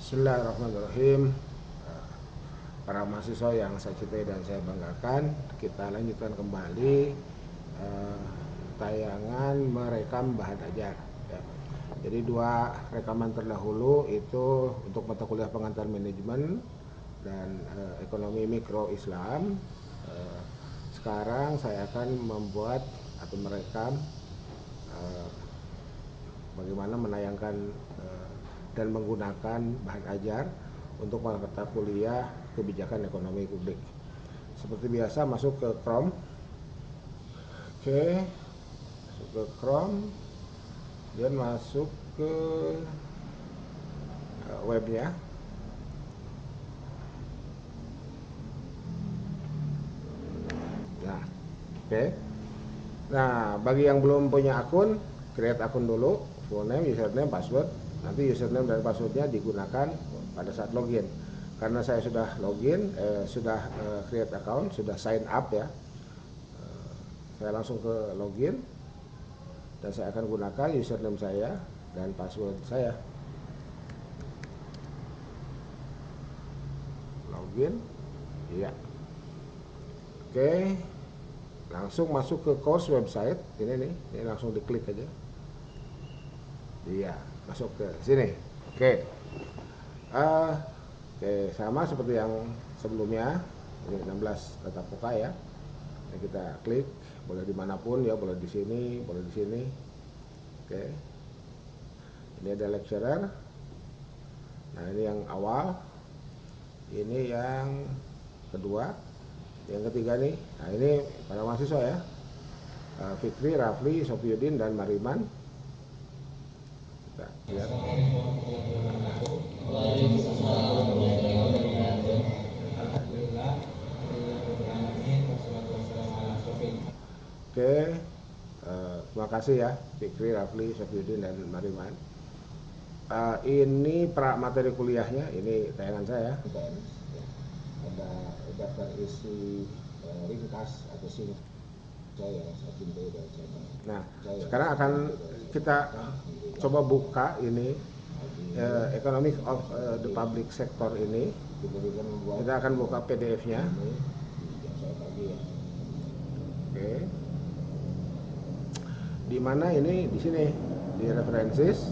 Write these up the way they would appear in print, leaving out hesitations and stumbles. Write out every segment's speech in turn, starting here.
Bismillahirrahmanirrahim. Para mahasiswa yang saya cintai dan saya banggakan, kita lanjutkan kembali tayangan merekam bahan ajar ya. Jadi dua rekaman terdahulu itu untuk mata kuliah pengantar manajemen dan ekonomi mikro Islam. Sekarang saya akan membuat atau merekam bagaimana menayangkan dan menggunakan bahan ajar untuk mata kuliah kebijakan ekonomi publik. Seperti biasa masuk ke Chrome. Oke, masuk ke Chrome dan masuk ke webnya. Nah, oke. Nah, bagi yang belum punya akun, create akun dulu, full name, username, password. Nanti username dan passwordnya digunakan pada saat login. Karena saya sudah login, sudah create account, sudah sign up ya. Saya langsung ke login dan saya akan gunakan username saya dan password saya. Login, iya. Oke, langsung masuk ke course website. Ini langsung diklik aja. Iya, masuk ke sini. Oke. Oke, sama seperti yang sebelumnya. Ini 16 tatap muka ya. Ini kita klik, boleh dimanapun ya, boleh di sini, boleh di sini. Oke. Ini ada lecturer. Nah, ini yang awal. Ini yang kedua. Yang ketiga nih. Nah, ini para mahasiswa ya. Fikri, Rafli, Sofiyuddin, dan Mariman. Kita lihat. Oke, terima kasih ya Fikri, Rafli, Sofiyuddin, dan Mariman. Ini pra materi kuliahnya, ini tayangan saya. Ada daftar isi ringkas atau singkat saya cintai dan saya. Nah, sekarang akan kita coba buka ini Economic of the Public Sector ini. Kita akan buka PDF-nya. Oke. Di mana ini di sini di references,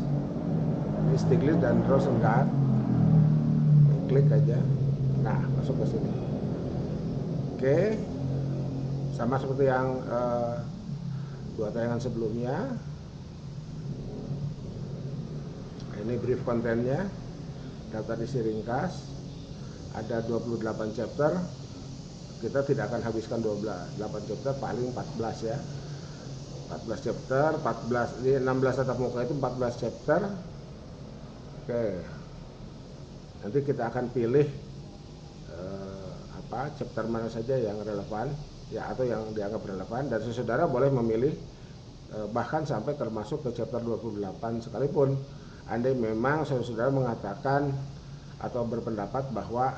ini Stiglitz dan Rosengart. Klik aja. Nah, masuk ke sini. Oke. Sama seperti yang dua tayangan sebelumnya. Ini brief kontennya, daftar isi ringkas, ada 28 chapter. Kita tidak akan habiskan 28 chapter, paling 14 ya. 14 chapter, 14, ini 16 tatap muka itu 14 chapter. Oke. Nanti kita akan pilih chapter mana saja yang relevan ya, atau yang dianggap relevan, dan saudara boleh memilih bahkan sampai termasuk ke chapter 28 sekalipun. Andai memang saudara mengatakan atau berpendapat bahwa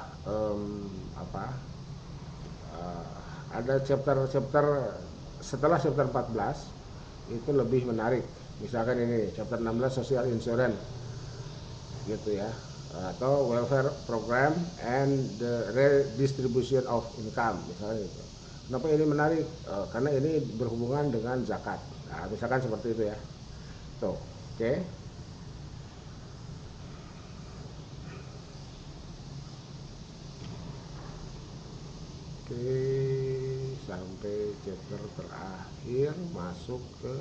ada chapter-chapter setelah chapter 14 itu lebih menarik. Misalkan ini chapter 16 social insurance gitu ya, atau welfare program and the redistribution of income misalnya gitu. Kenapa ini menarik? Karena ini berhubungan dengan zakat. Nah, misalkan seperti itu ya. Tuh, oke. Oke, sampai chapter terakhir masuk ke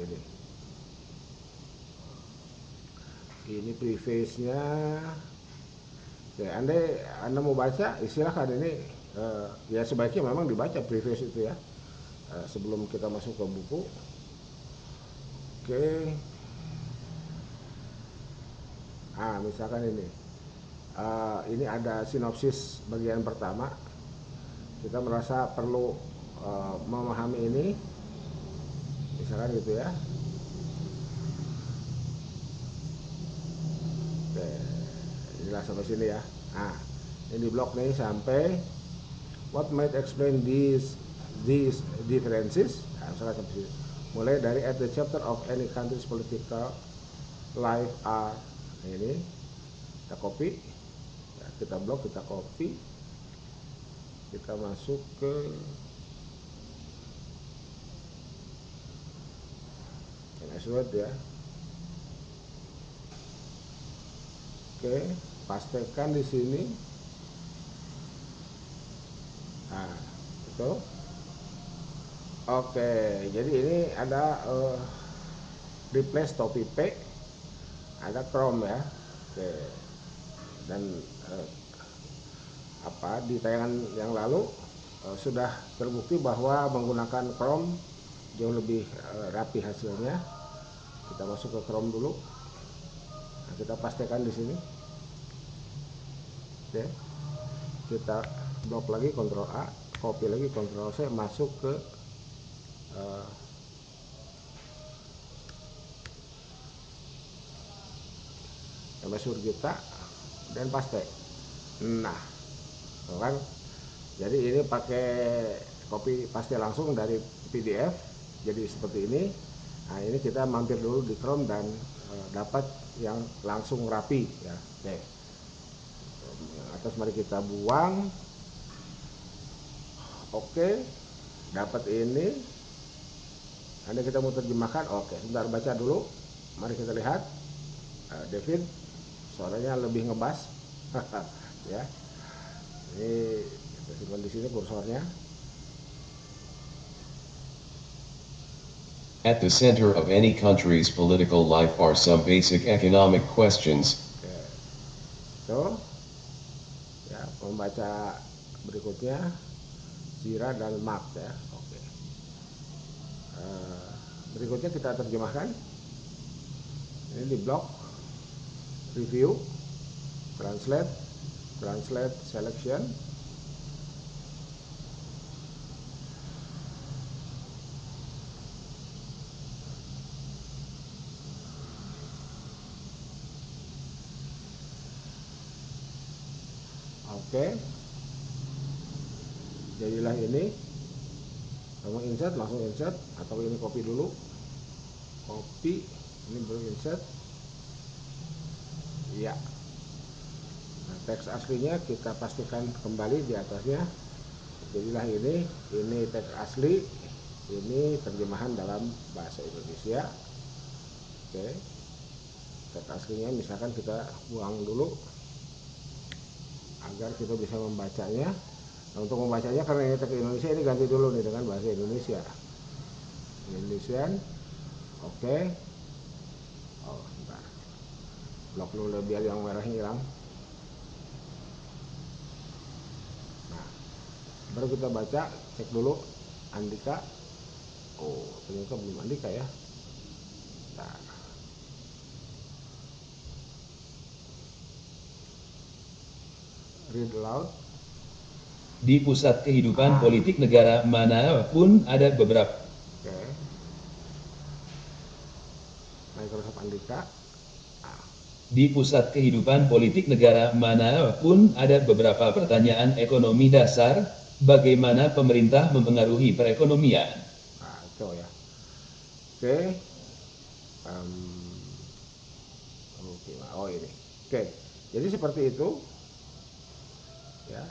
ini. Ini preface-nya. Oke, Anda mau baca, silahkan. Ini ya sebaiknya memang dibaca preface itu ya, sebelum kita masuk ke buku. Oke. Misalkan ini ada sinopsis bagian pertama. Kita merasa perlu memahami ini, misalkan gitu ya. Oke, inilah sampai sini ya. Nah, ini blok nih sampai what might explain these differences. Nah, misalkan sampai sini. Mulai dari at the chapter of any country's political life are ini. kita copy ya, kita blok, kita copy, kita masuk ke MS Word ya. Oke, pastekan di sini. Nah, itu. Oke, jadi ini ada replace topi P, ada Chrome ya. Oke. Dan di tayangan yang lalu sudah terbukti bahwa menggunakan Chrome jauh lebih rapi hasilnya. Kita masuk ke Chrome dulu. Nah, kita pastikan di sini. Oke. Kita blok lagi, Ctrl A, copy lagi, Ctrl C, masuk ke MS Word kita dan paste. Nah, kan jadi ini pakai copy paste langsung dari PDF jadi seperti ini. Nah, ini kita mampir dulu di Chrome dan dapat yang langsung rapi ya. Oke. Yang atas mari kita buang. Oke, dapat ini. Nanti kita mau terjemahkan. Oke, sebentar baca dulu. Mari kita lihat. David, suaranya lebih ngebas. Ya. Ini kita simpan di sini kursornya. At the center of any country's political life are some basic economic questions. Oke. Tuh. Ya, membaca berikutnya Zira dan Mark ya. Oke. Berikutnya kita terjemahkan. Ini di blok review, translate, selection. Oke. Jadilah ini. Kamu insert, langsung insert, atau ini copy dulu. Copy, ini baru insert. Iya. Nah, teks aslinya kita pastikan kembali di atasnya. Jadilah ini teks asli, ini terjemahan dalam bahasa Indonesia. Oke. Teks aslinya misalkan kita buang dulu agar kita bisa membacanya. Nah, untuk membacanya karena ini teks Indonesia, ini ganti dulu nih dengan bahasa Indonesia. Indonesian. Oke. Oh, bentar. Blok dulu biar yang merahnya hilang. Nah, baru kita baca, cek dulu Andika. Oh, ternyata belum Andika ya. Nah. Read aloud. Di pusat kehidupan politik negara manapun ada beberapa. Oke. Microsoft Andika. Di pusat kehidupan politik negara manapun ada beberapa pertanyaan ekonomi dasar. Bagaimana pemerintah mempengaruhi perekonomian? Nah, itu ya. Oke. Oh ini. Oke. Jadi seperti itu. Ya.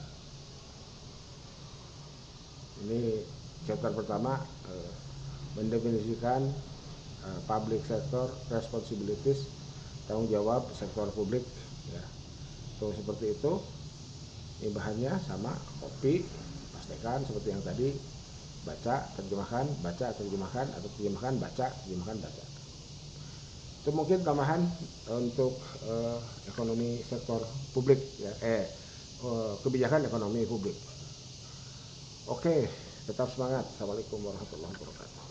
Ini chapter pertama mendefinisikan public sector responsibilities, tanggung jawab sektor publik ya. Tuh seperti itu. Ini bahannya sama, copy, pastikan seperti yang tadi, baca, terjemahkan, atau terjemahkan, baca, terjemahkan, baca. Itu mungkin tambahan untuk ekonomi sektor publik ya, kebijakan ekonomi publik. Oke, tetap semangat. Assalamualaikum warahmatullahi wabarakatuh.